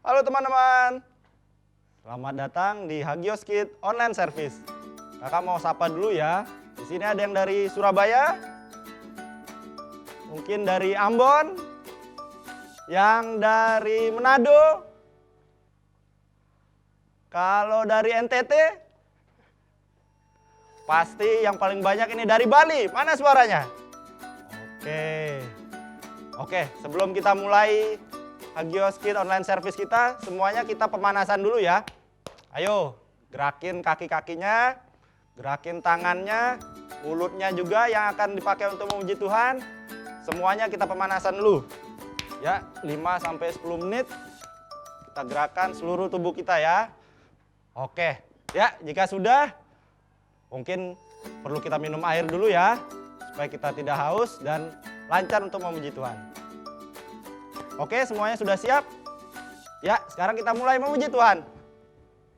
Halo teman-teman, selamat datang di Hagios Kit Online Service. Kakak mau sapa dulu ya. Di sini ada yang dari Surabaya, mungkin dari Ambon, yang dari Manado. Kalau dari NTT, pasti yang paling banyak ini dari Bali. Mana suaranya? Oke, sebelum kita mulai Hagios Kit Online Service kita, semuanya kita pemanasan dulu ya. Ayo, gerakin kaki-kakinya, gerakin tangannya, mulutnya juga yang akan dipakai untuk memuji Tuhan. Semuanya kita pemanasan dulu. Ya, 5-10 menit kita gerakan seluruh tubuh kita ya. Oke, ya jika sudah, mungkin perlu kita minum air dulu ya, supaya kita tidak haus dan lancar untuk memuji Tuhan. Oke, semuanya sudah siap? Ya, sekarang kita mulai memuji Tuhan.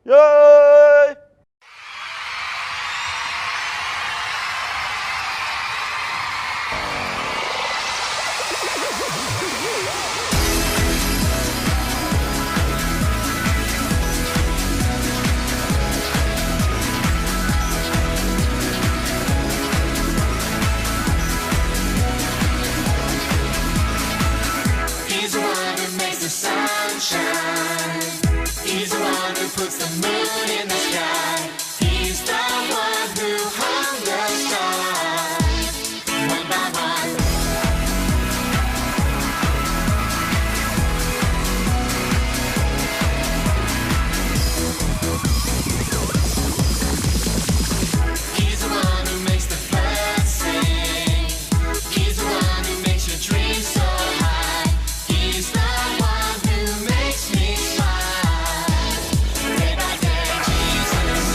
Yeay! Sunshine. He's the one who puts the moon in the sky. He's the one who hung the stars one by one. He's the one who makes the birds sing. He's the one who makes your dreams so high. He's the one who makes me smile. Day by day, Jesus.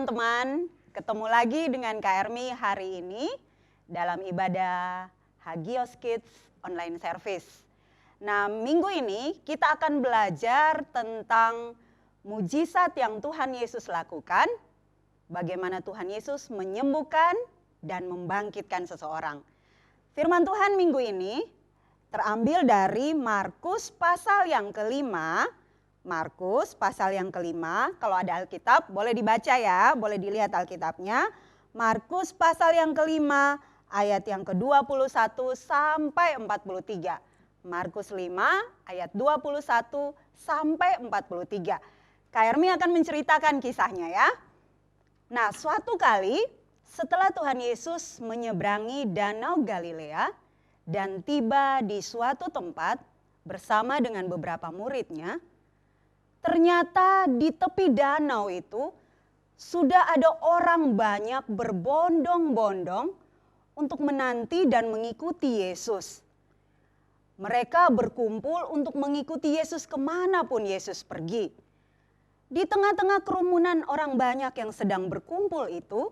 teman-teman, ketemu lagi dengan Kak Ermi hari ini dalam ibadah Hagios Kids Online Service. Nah, minggu ini kita akan belajar tentang mujizat yang Tuhan Yesus lakukan, bagaimana Tuhan Yesus menyembuhkan dan membangkitkan seseorang. Firman Tuhan minggu ini terambil dari Markus pasal yang kelima. Markus pasal yang kelima, kalau ada Alkitab boleh dibaca ya, boleh dilihat Alkitabnya. Markus pasal yang kelima ayat yang ke-21 sampai 43. Markus 5 ayat 21 sampai 43. Kak Ermi akan menceritakan kisahnya ya. Nah, suatu kali setelah Tuhan Yesus menyeberangi Danau Galilea dan tiba di suatu tempat bersama dengan beberapa muridnya, ternyata di tepi danau itu sudah ada orang banyak berbondong-bondong untuk menanti dan mengikuti Yesus. Mereka berkumpul untuk mengikuti Yesus kemanapun Yesus pergi. Di tengah-tengah kerumunan orang banyak yang sedang berkumpul itu,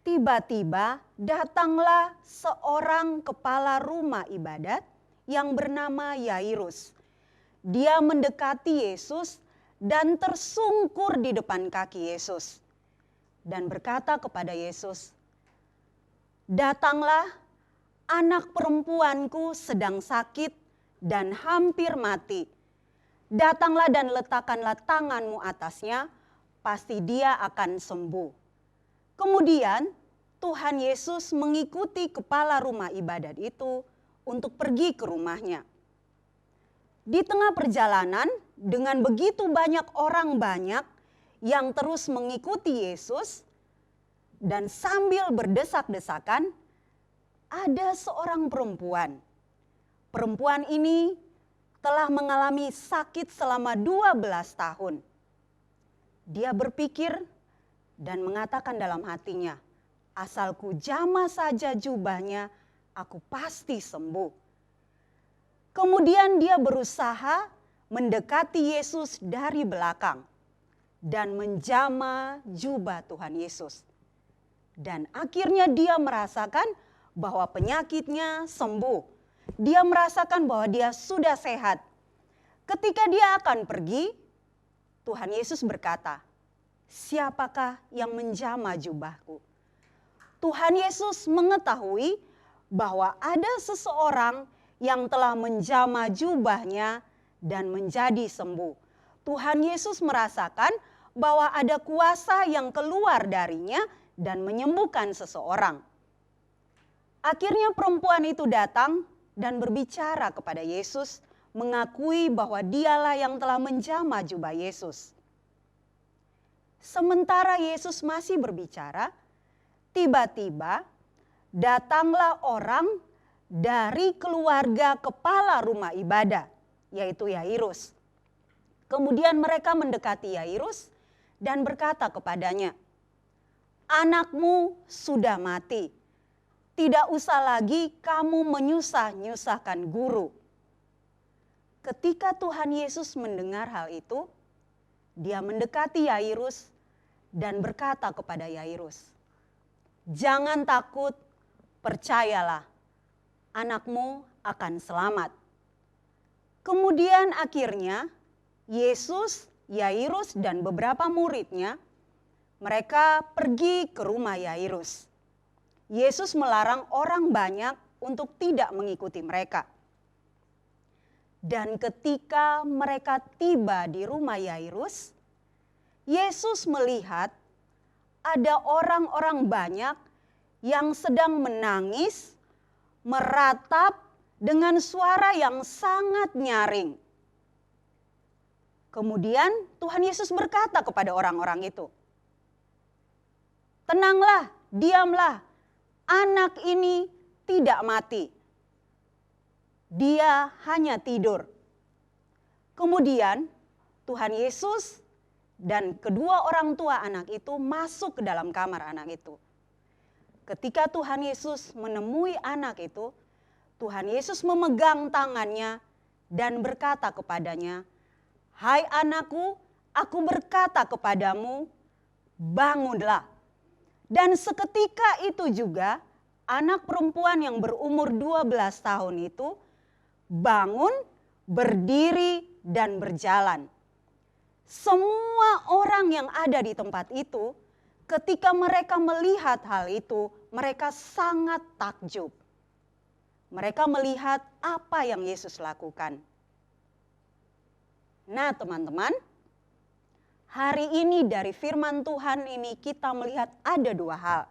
tiba-tiba datanglah seorang kepala rumah ibadat yang bernama Yairus. Dia mendekati Yesus dan tersungkur di depan kaki Yesus dan berkata kepada Yesus, "Datanglah, anak perempuanku sedang sakit dan hampir mati. Datanglah dan letakkanlah tanganmu atasnya, pasti dia akan sembuh." Kemudian Tuhan Yesus mengikuti kepala rumah ibadat itu untuk pergi ke rumahnya. Di tengah perjalanan, dengan begitu banyak orang banyak yang terus mengikuti Yesus, dan sambil berdesak-desakan, ada seorang perempuan. Perempuan ini telah mengalami sakit selama 12 tahun. Dia berpikir dan mengatakan dalam hatinya, "Asalku jamah saja jubahnya, aku pasti sembuh." Kemudian dia berusaha mendekati Yesus dari belakang dan menjamah jubah Tuhan Yesus. Dan akhirnya dia merasakan bahwa penyakitnya sembuh. Dia merasakan bahwa dia sudah sehat. Ketika dia akan pergi, Tuhan Yesus berkata, "Siapakah yang menjamah jubahku?" Tuhan Yesus mengetahui bahwa ada seseorang yang telah menjamah jubahnya dan menjadi sembuh. Tuhan Yesus merasakan bahwa ada kuasa yang keluar darinya dan menyembuhkan seseorang. Akhirnya perempuan itu datang dan berbicara kepada Yesus, mengakui bahwa dialah yang telah menjamah jubah Yesus. Sementara Yesus masih berbicara, tiba-tiba datanglah orang dari keluarga kepala rumah ibadah, yaitu Yairus. Kemudian mereka mendekati Yairus dan berkata kepadanya, "Anakmu sudah mati. Tidak usah lagi kamu menyusah-nyusahkan guru." Ketika Tuhan Yesus mendengar hal itu, dia mendekati Yairus dan berkata kepada Yairus, "Jangan takut, percayalah. Anakmu akan selamat." Kemudian akhirnya Yesus, Yairus dan beberapa muridnya, mereka pergi ke rumah Yairus. Yesus melarang orang banyak untuk tidak mengikuti mereka. Dan ketika mereka tiba di rumah Yairus, Yesus melihat ada orang-orang banyak yang sedang menangis, meratap dengan suara yang sangat nyaring. Kemudian Tuhan Yesus berkata kepada orang-orang itu, "Tenanglah, diamlah, anak ini tidak mati. Dia hanya tidur." Kemudian Tuhan Yesus dan kedua orang tua anak itu masuk ke dalam kamar anak itu. Ketika Tuhan Yesus menemui anak itu, Tuhan Yesus memegang tangannya dan berkata kepadanya, "Hai anakku, aku berkata kepadamu, bangunlah. Dan seketika itu juga anak perempuan yang berumur 12 tahun itu bangun, berdiri, dan berjalan. Semua orang yang ada di tempat itu, ketika mereka melihat hal itu, mereka sangat takjub. Mereka melihat apa yang Yesus lakukan. Nah, teman-teman, hari ini dari firman Tuhan ini kita melihat ada dua hal.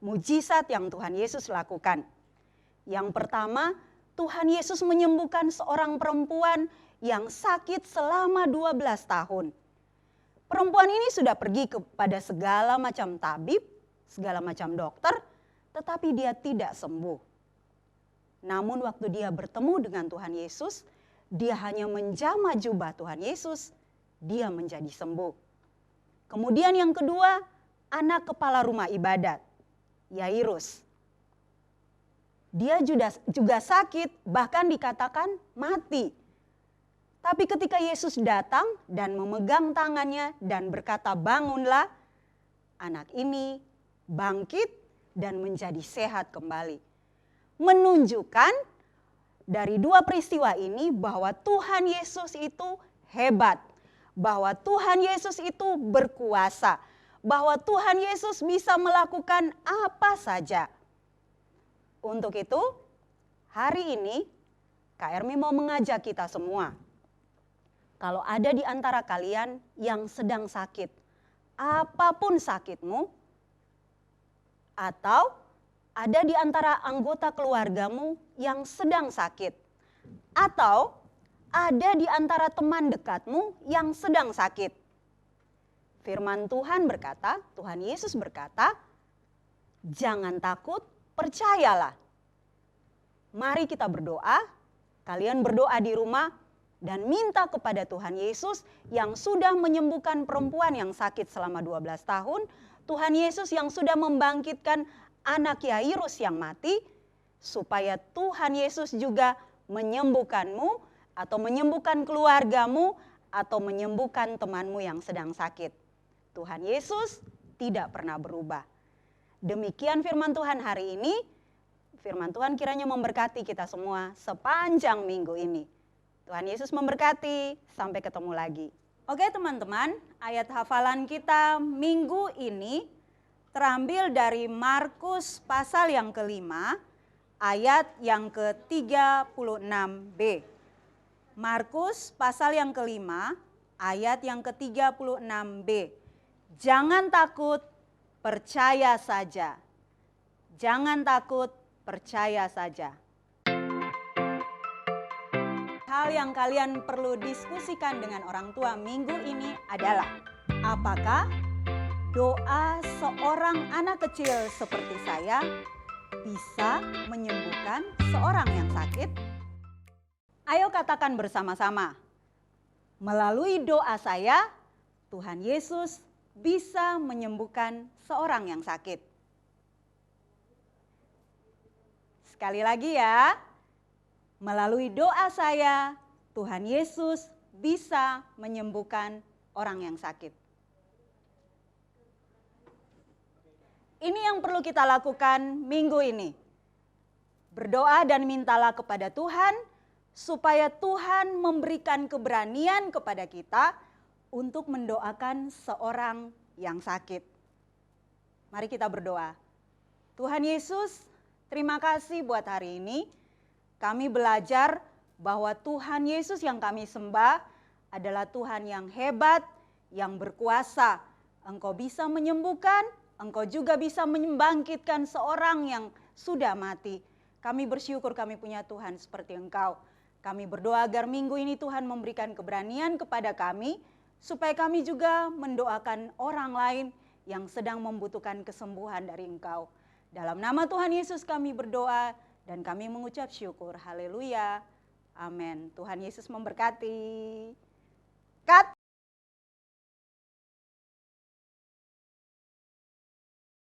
Mujizat yang Tuhan Yesus lakukan. Yang pertama, Tuhan Yesus menyembuhkan seorang perempuan yang sakit selama 12 tahun. Perempuan ini sudah pergi kepada segala macam tabib, segala macam dokter, tetapi dia tidak sembuh. Namun waktu dia bertemu dengan Tuhan Yesus, dia hanya menjamah jubah Tuhan Yesus, dia menjadi sembuh. Kemudian yang kedua, anak kepala rumah ibadat, Yairus. Dia juga sakit, bahkan dikatakan mati. Tapi ketika Yesus datang dan memegang tangannya dan berkata, bangunlah, anak ini bangkit dan menjadi sehat kembali. Menunjukkan dari dua peristiwa ini bahwa Tuhan Yesus itu hebat. Bahwa Tuhan Yesus itu berkuasa. Bahwa Tuhan Yesus bisa melakukan apa saja. Untuk itu, hari ini Kak Ermi mau mengajak kita semua. Kalau ada di antara kalian yang sedang sakit, apapun sakitmu, atau ada di antara anggota keluargamu yang sedang sakit, atau ada di antara teman dekatmu yang sedang sakit. Firman Tuhan berkata, Tuhan Yesus berkata, jangan takut, percayalah. Mari kita berdoa, kalian berdoa di rumah, dan minta kepada Tuhan Yesus yang sudah menyembuhkan perempuan yang sakit selama 12 tahun, Tuhan Yesus yang sudah membangkitkan anak Yairus yang mati, supaya Tuhan Yesus juga menyembuhkanmu atau menyembuhkan keluargamu atau menyembuhkan temanmu yang sedang sakit. Tuhan Yesus tidak pernah berubah. Demikian firman Tuhan hari ini. Firman Tuhan kiranya memberkati kita semua sepanjang minggu ini. Tuhan Yesus memberkati, sampai ketemu lagi. Oke teman-teman, ayat hafalan kita minggu ini terambil dari Markus pasal yang kelima, ayat yang ke-36b. Markus pasal yang kelima, ayat yang ke-36b. Jangan takut, percaya saja. Jangan takut, percaya saja. Hal yang kalian perlu diskusikan dengan orang tua minggu ini adalah, apakah doa seorang anak kecil seperti saya bisa menyembuhkan seorang yang sakit? Ayo katakan bersama-sama, melalui doa saya, Tuhan Yesus bisa menyembuhkan seorang yang sakit. Sekali lagi ya, melalui doa saya, Tuhan Yesus bisa menyembuhkan orang yang sakit. Ini yang perlu kita lakukan minggu ini. Berdoa dan mintalah kepada Tuhan, supaya Tuhan memberikan keberanian kepada kita untuk mendoakan seorang yang sakit. Mari kita berdoa. Tuhan Yesus, terima kasih buat hari ini. Kami belajar bahwa Tuhan Yesus yang kami sembah adalah Tuhan yang hebat, yang berkuasa. Engkau bisa menyembuhkan, Engkau juga bisa membangkitkan seorang yang sudah mati. Kami bersyukur kami punya Tuhan seperti Engkau. Kami berdoa agar minggu ini Tuhan memberikan keberanian kepada kami, supaya kami juga mendoakan orang lain yang sedang membutuhkan kesembuhan dari Engkau. Dalam nama Tuhan Yesus kami berdoa dan kami mengucap syukur. Haleluya. Amin. Tuhan Yesus memberkati. Cut.